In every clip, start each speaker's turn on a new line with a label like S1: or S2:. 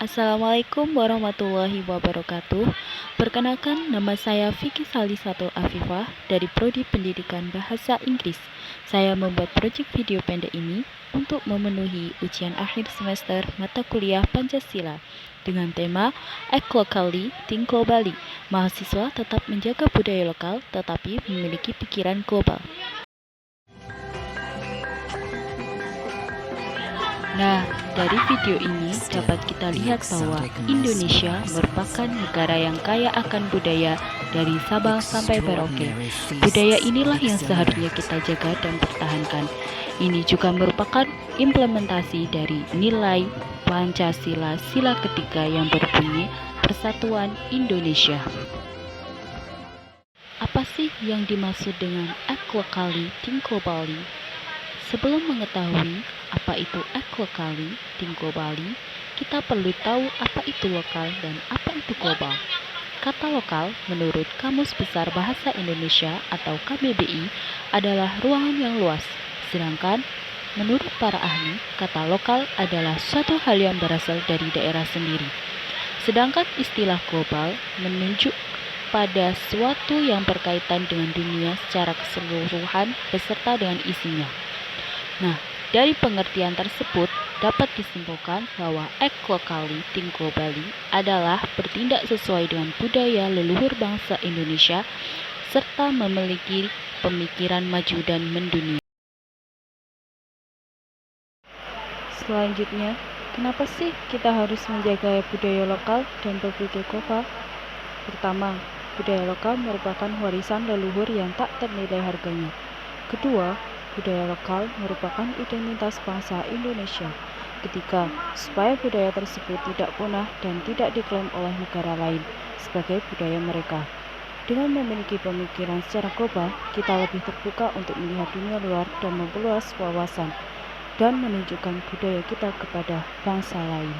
S1: Assalamualaikum warahmatullahi wabarakatuh. Perkenalkan, nama saya Vicky Salisatul Afifah dari Prodi Pendidikan Bahasa Inggris. Saya membuat proyek video pendek ini untuk memenuhi ujian akhir semester mata kuliah Pancasila dengan tema Act Locally, Think Globally. Mahasiswa tetap menjaga budaya lokal tetapi memiliki pikiran global. Nah, dari video ini dapat kita lihat bahwa Indonesia merupakan negara yang kaya akan budaya dari Sabang sampai Merauke. Budaya inilah yang seharusnya kita jaga dan pertahankan. Ini juga merupakan implementasi dari nilai Pancasila Sila ketiga yang berbunyi Persatuan Indonesia. Apa sih yang dimaksud dengan Act Locally, Think Globally? Sebelum mengetahui apa itu Act Locally, Think Globally, kita perlu tahu apa itu lokal dan apa itu global. Kata lokal menurut Kamus Besar Bahasa Indonesia atau KBBI adalah ruangan yang luas. Sedangkan menurut para ahli, kata lokal adalah suatu hal yang berasal dari daerah sendiri. Sedangkan istilah global menunjuk pada suatu yang berkaitan dengan dunia secara keseluruhan beserta dengan isinya. Nah, dari pengertian tersebut dapat disimpulkan bahwa Act Locally, Think Globally adalah bertindak sesuai dengan budaya leluhur bangsa Indonesia serta memiliki pemikiran maju dan mendunia. Selanjutnya, kenapa sih kita harus menjaga budaya lokal dan berpikir global? Pertama, budaya lokal merupakan warisan leluhur yang tak ternilai harganya. Kedua, budaya lokal merupakan identitas bangsa Indonesia. Ketiga, supaya budaya tersebut tidak punah dan tidak diklaim oleh negara lain sebagai budaya mereka. Dengan memiliki pemikiran secara global, kita lebih terbuka untuk melihat dunia luar dan memperluas wawasan dan menunjukkan budaya kita kepada bangsa lain.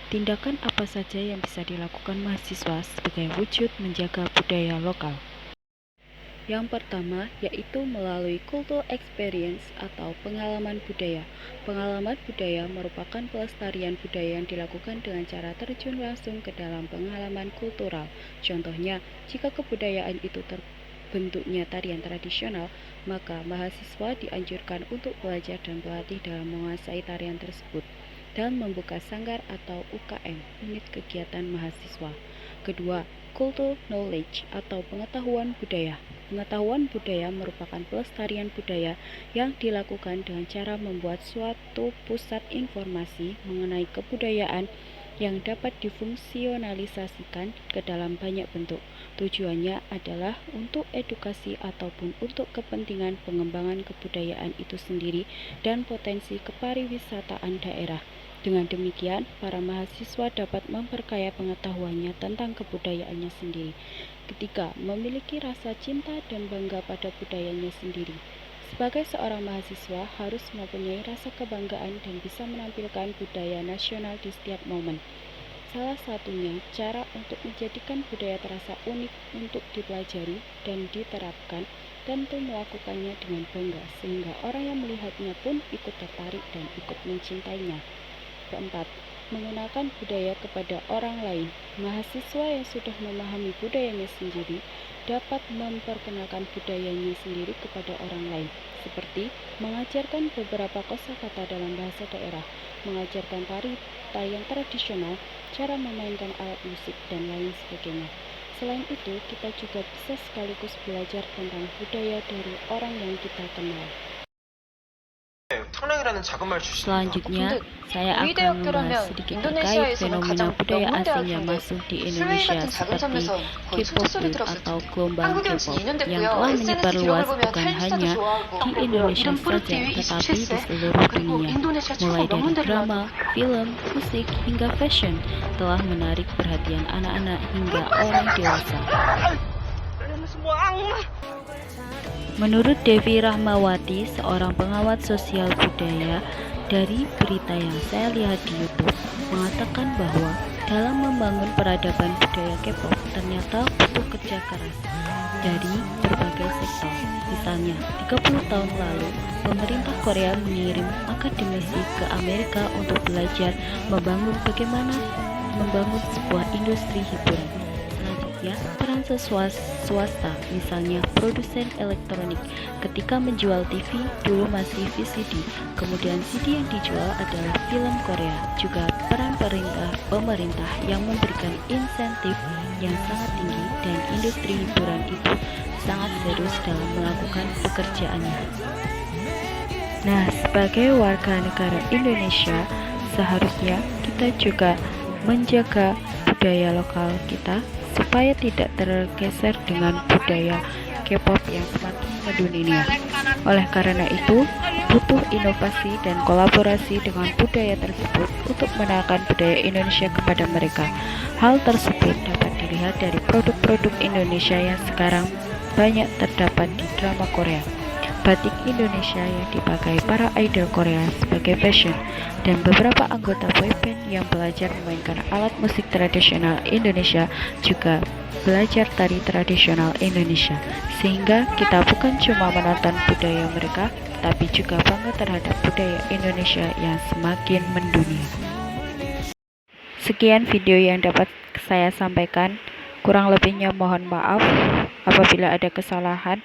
S1: Tindakan apa saja yang bisa dilakukan mahasiswa sebagai wujud menjaga budaya lokal? Yang pertama yaitu melalui cultural experience atau pengalaman budaya. Pengalaman budaya merupakan pelestarian budaya yang dilakukan dengan cara terjun langsung ke dalam pengalaman kultural. Contohnya, jika kebudayaan itu terbentuknya tarian tradisional, maka mahasiswa dianjurkan untuk belajar dan berlatih dalam menguasai tarian tersebut dan membuka sanggar atau UKM, unit kegiatan mahasiswa. Kedua, cultural knowledge atau pengetahuan budaya. Pengetahuan budaya merupakan pelestarian budaya yang dilakukan dengan cara membuat suatu pusat informasi mengenai kebudayaan yang dapat difungsionalisasikan ke dalam banyak bentuk. Tujuannya adalah untuk edukasi ataupun untuk kepentingan pengembangan kebudayaan itu sendiri dan potensi kepariwisataan daerah. Dengan demikian, para mahasiswa dapat memperkaya pengetahuannya tentang kebudayaannya sendiri. Ketiga, memiliki rasa cinta dan bangga pada budayanya sendiri. Sebagai seorang mahasiswa harus mempunyai rasa kebanggaan dan bisa menampilkan budaya nasional di setiap momen. Salah satunya cara untuk menjadikan budaya terasa unik untuk dipelajari dan diterapkan, tentu melakukannya dengan bangga sehingga orang yang melihatnya pun ikut tertarik dan ikut mencintainya. Keempat, menggunakan budaya kepada orang lain. Mahasiswa yang sudah memahami budayanya sendiri dapat memperkenalkan budayanya sendiri kepada orang lain, seperti mengajarkan beberapa kosakata dalam bahasa daerah, mengajarkan tarian tradisional, cara memainkan alat musik, dan lain sebagainya. Selain itu, kita juga bisa sekaligus belajar tentang budaya dari orang yang kita kenal. Selanjutnya, saya akan membahas sedikit terkait fenomena budaya asing yang masuk di Indonesia seperti K-pop atau gelombang K-pop yang telah menyebar luas bukan hanya di Indonesia saja, tetapi di seluruh dunia. Mulai dari drama, film, musik, hingga fashion telah menarik perhatian anak-anak hingga orang dewasa. Menurut Devi Rahmawati, seorang pengawat sosial budaya, dari berita yang saya lihat di YouTube, mengatakan bahwa dalam membangun peradaban budaya K-pop ternyata butuh kerja keras. dari berbagai sektor. Misalnya, 30 tahun lalu, pemerintah Korea mengirim akademisi ke Amerika untuk belajar membangun bagaimana membangun sebuah industri hiburan. Selanjutnya, peran swasta, misalnya produsen elektronik, ketika menjual TV dulu masih VCD, kemudian CD yang dijual adalah film Korea. Juga peran pemerintah yang memberikan insentif yang sangat tinggi dan industri hiburan itu sangat serius dalam melakukan pekerjaannya. Nah, sebagai warga negara Indonesia, seharusnya kita juga menjaga budaya lokal kita supaya tidak tergeser dengan budaya K-pop yang semakin mendunia. Oleh karena itu, butuh inovasi dan kolaborasi dengan budaya tersebut untuk mengenalkan budaya Indonesia kepada mereka. Hal tersebut dapat dilihat dari produk-produk Indonesia yang sekarang banyak terdapat di drama Korea. Batik Indonesia yang dipakai para idol Korea sebagai fashion, dan beberapa anggota boyband yang belajar memainkan alat musik tradisional Indonesia juga belajar tari tradisional Indonesia, sehingga kita bukan cuma menonton budaya mereka, tapi juga bangga terhadap budaya Indonesia yang semakin mendunia. Sekian video yang dapat saya sampaikan, kurang lebihnya mohon maaf apabila ada kesalahan.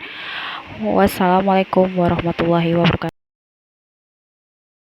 S1: Wassalamualaikum warahmatullahi wabarakatuh.